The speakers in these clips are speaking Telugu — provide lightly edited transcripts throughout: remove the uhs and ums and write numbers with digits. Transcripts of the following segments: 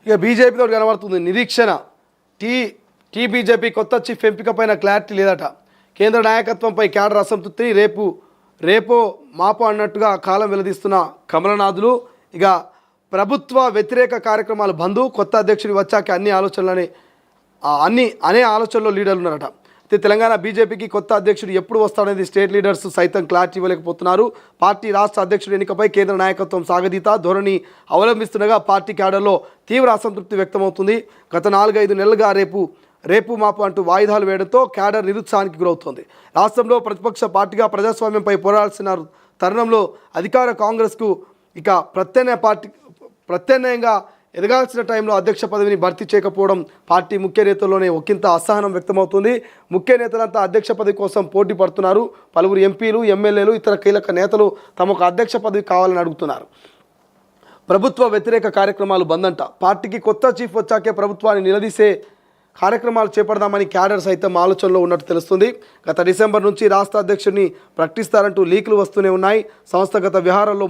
ఇక బీజేపీతో కనబడుతుంది నిరీక్షణ. బీజేపీ కొత్త చీఫ్ ఎంపికపైన క్లారిటీ లేదట. కేంద్ర నాయకత్వంపై క్యాడర్ అసంతృప్తి. రేపో మాపో అన్నట్టుగా కాలం వెల్లదీస్తున్న కమలనాథులు. ఇక ప్రభుత్వ వ్యతిరేక కార్యక్రమాలు బంధు. కొత్త అధ్యక్షుడు వచ్చాక అనే ఆలోచనలో లీడర్లు ఉన్నారట. అయితే తెలంగాణ బీజేపీకి కొత్త అధ్యక్షుడు ఎప్పుడు వస్తాడనేది స్టేట్ లీడర్స్ సైతం క్లారిటీ ఇవ్వలేకపోతున్నారు. పార్టీ రాష్ట్ర అధ్యక్షుడి ఎన్నికపై కేంద్ర నాయకత్వం సాగదీత ధోరణి అవలంబిస్తుండగా పార్టీ క్యాడర్లో తీవ్ర అసంతృప్తి వ్యక్తమవుతుంది. గత 4-5 నెలలుగా రేపు మాపు అంటూ వాయిదాలు వేయడంతో క్యాడర్ నిరుత్సాహానికి గురవుతోంది. రాష్ట్రంలో ప్రతిపక్ష పార్టీగా ప్రజాస్వామ్యంపై పోరాడాల్సిన తరుణంలో అధికార కాంగ్రెస్కు ఇక ప్రత్యామ్నాయంగా ఎదగాల్సిన టైంలో అధ్యక్ష పదవిని భర్తీ చేయకపోవడం పార్టీ ముఖ్య నేతల్లోనే ఒకంత అసహనం వ్యక్తమవుతుంది. ముఖ్య నేతలంతా అధ్యక్ష పదవి కోసం పోటీ పడుతున్నారు. పలువురు ఎంపీలు, ఎమ్మెల్యేలు, ఇతర కీలక నేతలు తమకు అధ్యక్ష పదవి కావాలని అడుగుతున్నారు. ప్రభుత్వ వ్యతిరేక కార్యక్రమాలు బందంట. పార్టీకి కొత్త చీఫ్ వచ్చాకే ప్రభుత్వాన్ని నిలదీసే కార్యక్రమాలు చేపడదామని క్యాడర్ సైతం ఆలోచనలో ఉన్నట్టు తెలుస్తుంది. గత డిసెంబర్ నుంచి రాష్ట్ర అధ్యక్షుడిని ప్రకటిస్తారంటూ లీకులు వస్తూనే ఉన్నాయి. సంస్థాగత వ్యవహారాల్లో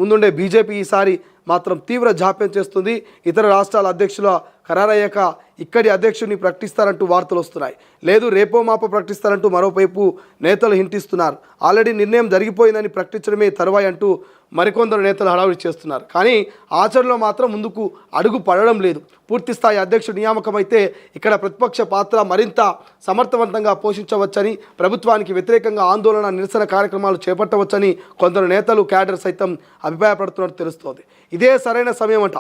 ముందుండే బీజేపీ ఈసారి మాత్రం తీవ్ర జాప్యం చేస్తుంది. ఇతర రాష్ట్రాల అధ్యక్షుల ఖరారయ్యాక ఇక్కడి అధ్యక్షుడిని ప్రకటిస్తారంటూ వార్తలు వస్తున్నాయి. లేదు రేపో మాపో ప్రకటిస్తారంటూ మరోవైపు నేతలు హింటిస్తున్నారు. ఆల్రెడీ నిర్ణయం జరిగిపోయిందని ప్రకటించడమే తరువాయి అంటూ మరికొందరు నేతలు హడావుడి చేస్తున్నారు. కానీ ఆచరణలో మాత్రం ముందుకు అడుగు పడడం లేదు. పూర్తిస్థాయి అధ్యక్షుడు నియామకం అయితే ఇక్కడ ప్రతిపక్ష పాత్ర మరింత సమర్థవంతంగా పోషించవచ్చని, ప్రభుత్వానికి వ్యతిరేకంగా ఆందోళన నిరసన కార్యక్రమాలు చేపట్టవచ్చని కొందరు నేతలు క్యాడర్ సైతం అభిప్రాయపడుతున్నట్టు తెలుస్తోంది. ఇదే సరైన సమయం అంట.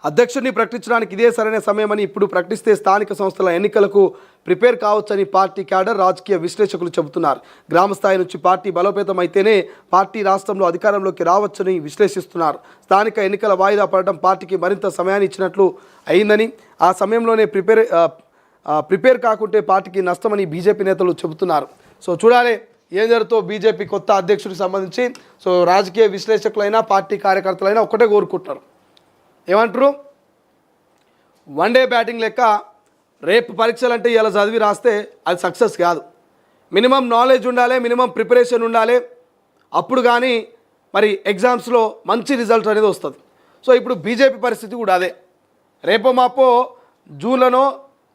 అధ్యక్షుడిని ప్రకటించడానికి ఇదే సరైన సమయమని, ఇప్పుడు ప్రకటిస్తే స్థానిక సంస్థల ఎన్నికలకు ప్రిపేర్ కావచ్చని పార్టీ క్యాడర్, రాజకీయ విశ్లేషకులు చెబుతున్నారు. గ్రామ స్థాయి నుంచి పార్టీ బలోపేతం అయితేనే పార్టీ రాష్ట్రంలో అధికారంలోకి రావచ్చని విశ్లేషిస్తున్నారు. స్థానిక ఎన్నికల వాయిదా పడడం పార్టీకి మరింత సమయాన్ని ఇచ్చినట్లు అయిందని, ఆ సమయంలోనే ప్రిపేర్ కాకుంటే పార్టీకి నష్టమని బీజేపీ నేతలు చెబుతున్నారు. సో చూడాలి ఏం జరుగుతుందో బీజేపీ కొత్త అధ్యక్షుడికి సంబంధించి. సో రాజకీయ విశ్లేషకులైనా పార్టీ కార్యకర్తలైనా ఒక్కటే కోరుకుంటున్నారు, ఏమంటారు, వన్ డే బ్యాటింగ్ లెక్క రేపు పరీక్షలు అంటే ఇలా చదివి రాస్తే అది సక్సెస్ కాదు. మినిమం నాలెడ్జ్ ఉండాలి, మినిమం ప్రిపరేషన్ ఉండాలి. అప్పుడు కానీ మరి ఎగ్జామ్స్లో మంచి రిజల్ట్ అనేది వస్తుంది. సో ఇప్పుడు బీజేపీ పరిస్థితి కూడా అదే. రేపో మాపో జూన్లోనో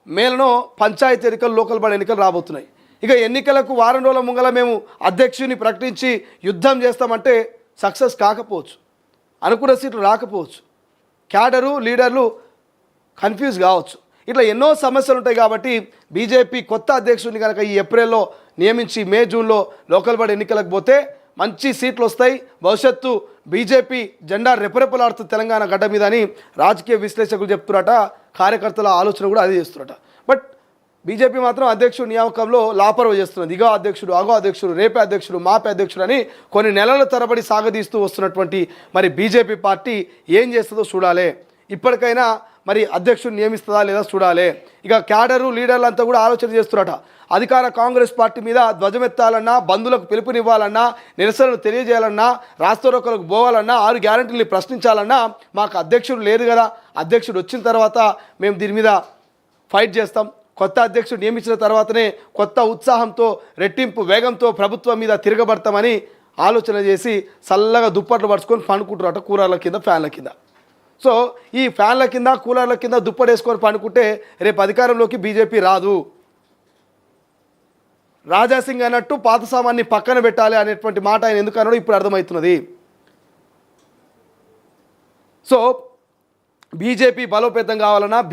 మేలనో పంచాయతీ ఎన్నికలు, లోకల్ బాడీ ఎన్నికలు రాబోతున్నాయి. ఇక ఎన్నికలకు వారం రోజుల ముంగల మేము అధ్యక్షుని ప్రకటించి యుద్ధం చేస్తామంటే సక్సెస్ కాకపోవచ్చు, అనుకున్న సీట్లు రాకపోవచ్చు, క్యాడరు లీడర్లు కన్ఫ్యూజ్ కావచ్చు. ఇట్లా ఎన్నో సమస్యలు ఉంటాయి. కాబట్టి బీజేపీ కొత్త అధ్యక్షుడిని కనుక ఈ ఏప్రిల్లో నియమించి మే జూన్లో లోకల్ బాడీ ఎన్నికలకు పోతే మంచి సీట్లు వస్తాయి. భవిష్యత్తు బీజేపీ జెండా రెపరెపలాడుతుంది తెలంగాణ గడ్డ మీద అని రాజకీయ విశ్లేషకులు చెప్తున్నట. కార్యకర్తల ఆలోచన కూడా అదే చేస్తున్నట. బట్ బీజేపీ మాత్రం అధ్యక్షుడు నియామకంలో లాపరవ చేస్తున్నది. ఇగో అధ్యక్షుడు, అగో అధ్యక్షుడు, రేపే అధ్యక్షుడు, మాపే అధ్యక్షుడు అని కొన్ని నెలల తరబడి సాగదీస్తూ వస్తున్నటువంటి మరి బీజేపీ పార్టీ ఏం చేస్తుందో చూడాలి. ఇప్పటికైనా మరి అధ్యక్షుడు నియమిస్తుందా లేదా చూడాలి. ఇక క్యాడరు లీడర్లు అంతా కూడా ఆలోచన చేస్తున్నట. అధికార కాంగ్రెస్ పార్టీ మీద ధ్వజమెత్తాలన్నా, బంధువులకు పిలుపునివ్వాలన్నా, నిరసనలు తెలియజేయాలన్నా, రాస్తారోకలకు పోవాలన్నా, 6 గ్యారెంటీలు ప్రశ్నించాలన్నా మాకు అధ్యక్షుడు లేదు కదా. అధ్యక్షుడు వచ్చిన తర్వాత మేము దీని మీద ఫైట్ చేస్తాం. కొత్త అధ్యక్షుడు నియమించిన తర్వాతనే కొత్త ఉత్సాహంతో, రెట్టింపు వేగంతో ప్రభుత్వం మీద తిరగబడతామని ఆలోచన చేసి చల్లగా దుప్పట్లు పరుచుకొని పండుకుంటారట కూలర్ల కింద, ఫ్యాన్ల కింద. సో ఈ ఫ్యాన్ల కింద, కూలర్ల కింద దుప్పటేసుకొని పండుకుంటే రేపు అధికారంలోకి బీజేపీ రాదు. రాజాసింగ్ అన్నట్టు పాత సామాన్ని పక్కన పెట్టాలి అనేటువంటి మాట ఆయన ఎందుకు అన్నాడో ఇప్పుడు అర్థమవుతున్నది. సో బీజేపీ బలోపేతం కావాలన్నా